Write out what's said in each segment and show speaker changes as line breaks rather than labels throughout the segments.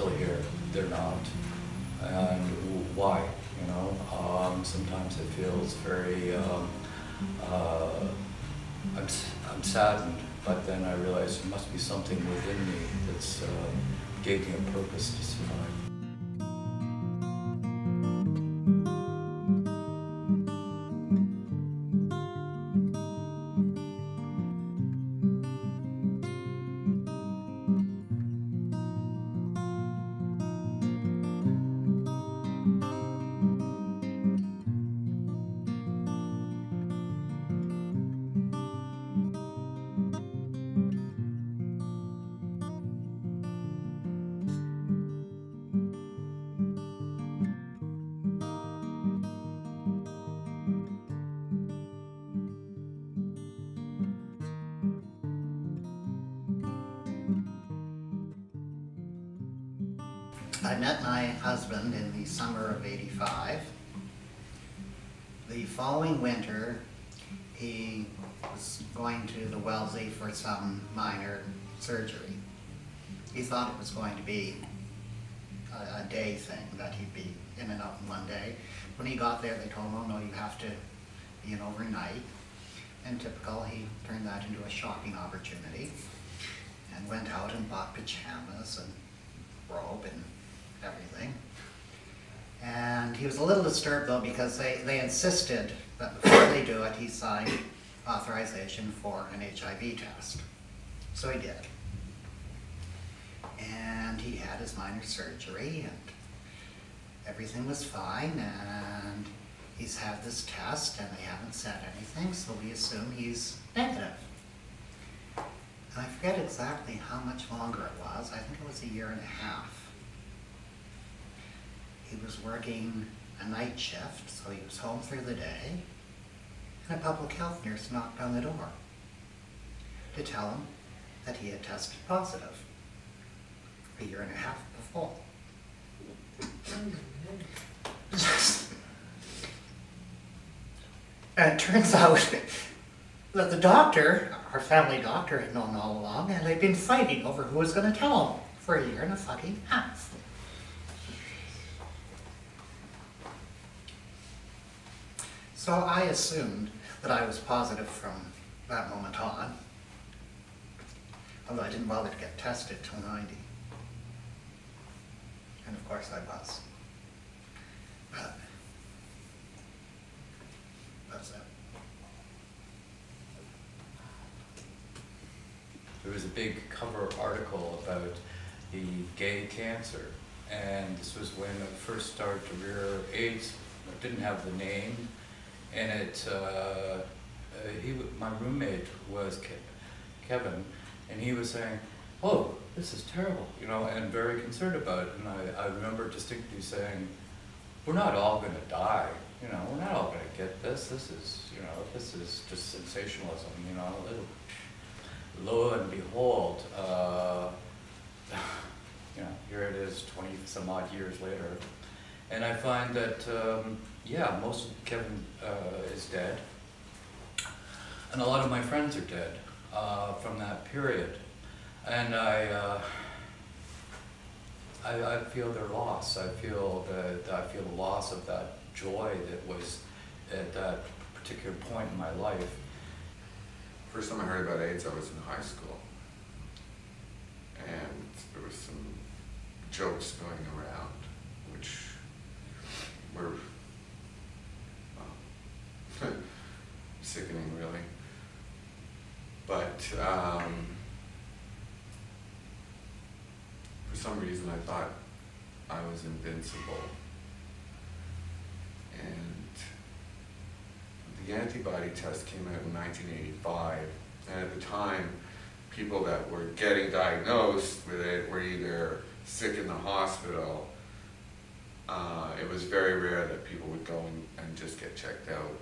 still here, they're not. And why? You know, sometimes it feels very, I'm saddened, but then I realize there must be something within me that's gave me a purpose to survive.
I met my husband in the summer of '85. The following winter, he was going to the Wellesley for some minor surgery. He thought it was going to be a day thing, that he'd be in and out in one day. When he got there, they told him, oh no, you have to be an overnight. And typical, he turned that into a shopping opportunity and went out and bought pajamas and robe and everything. And he was a little disturbed though, because they insisted that before they do it, he signed authorization for an HIV test. So he did. And he had his minor surgery and everything was fine, and he's had this test and they haven't said anything, so we assume he's negative. And I forget exactly how much longer it was. I think it was 1.5 years. He was working a night shift, so he was home through the day, and a public health nurse knocked on the door to tell him that he had tested positive 1.5 years before. And it turns out that the doctor, our family doctor, had known all along, and they'd been fighting over who was going to tell him for 1.5 years. So I assumed that I was positive from that moment on, although I didn't bother to get tested till 90. And of course I was. But that's it.
There was a big cover article about the gay cancer, and this was when it first started to rear AIDS. It didn't have the name, and my roommate was Kevin, and he was saying, "Oh, this is terrible," you know, and very concerned about it. And I remember distinctly saying, "We're not all going to die, you know. We're not all going to get this. This is, you know, this is just sensationalism, you know." Lo and behold, you know, here it is 20 some odd years later. And I find that, yeah, most of Kevin is dead. And a lot of my friends are dead from that period. And I feel their loss. I feel the loss of that joy that was at that particular point in my life.
First time I heard about AIDS, I was in high school, and there was some jokes going around, which were sickening, really. But for some reason, I thought I was invincible, and the antibody test came out in 1985, and at the time, people that were getting diagnosed with it were either sick in the hospital. It was very rare that people would go and just get checked out.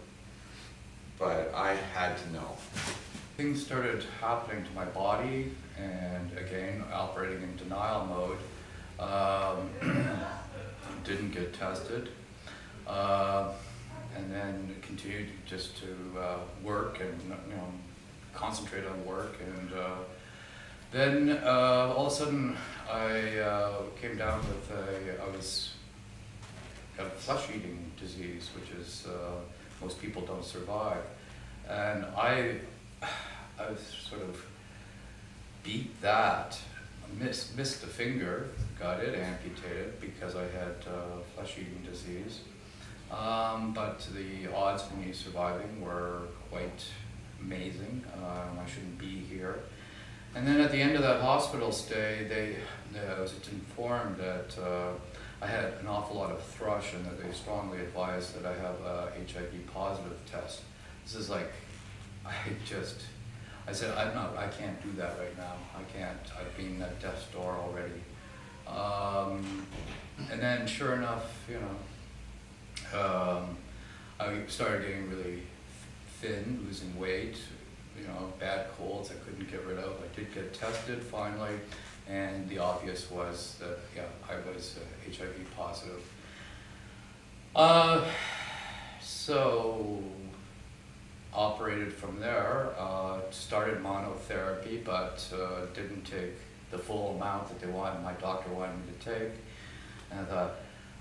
But I had to know.
Things started happening to my body, and again, operating in denial mode. Didn't get tested. And then continued just to work and, you know, concentrate on work, and Then all of a sudden I came down with I was got a flesh-eating disease, which is most people don't survive, and I sort of beat that, missed a finger, got it amputated because I had flesh-eating disease, but the odds of me surviving were quite amazing. I shouldn't be here. And then at the end of that hospital stay, I was informed that I had an awful lot of thrush and that they strongly advised that I have a HIV positive test. This is like, I said, I can't do that right now. I can't, I've been at death's door already. And then sure enough, you know, I started getting really thin, losing weight, you know, bad colds I couldn't get rid of. I did get tested finally, and the obvious was that, yeah, I was HIV positive. So operated from there, started monotherapy, but didn't take the full amount that my doctor wanted me to take. And I thought,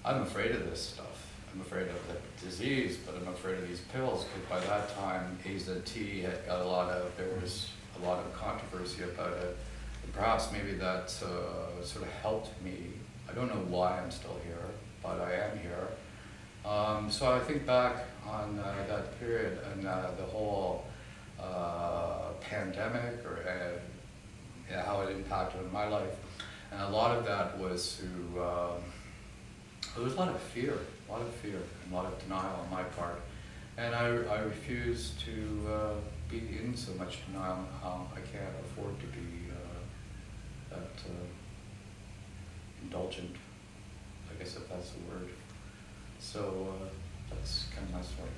I'm afraid of this stuff. I'm afraid of the disease, but I'm afraid of these pills, because by that time, AZT had got there was a lot of controversy about it. And perhaps maybe that sort of helped me. I don't know why I'm still here, but I am here. So I think back on that period and the whole pandemic, or how it impacted my life. And a lot of that was through, there was a lot of fear, and a lot of denial on my part. And I refuse to be in so much denial. I can't afford to be that indulgent, I guess if that's the word. So that's kind of my story.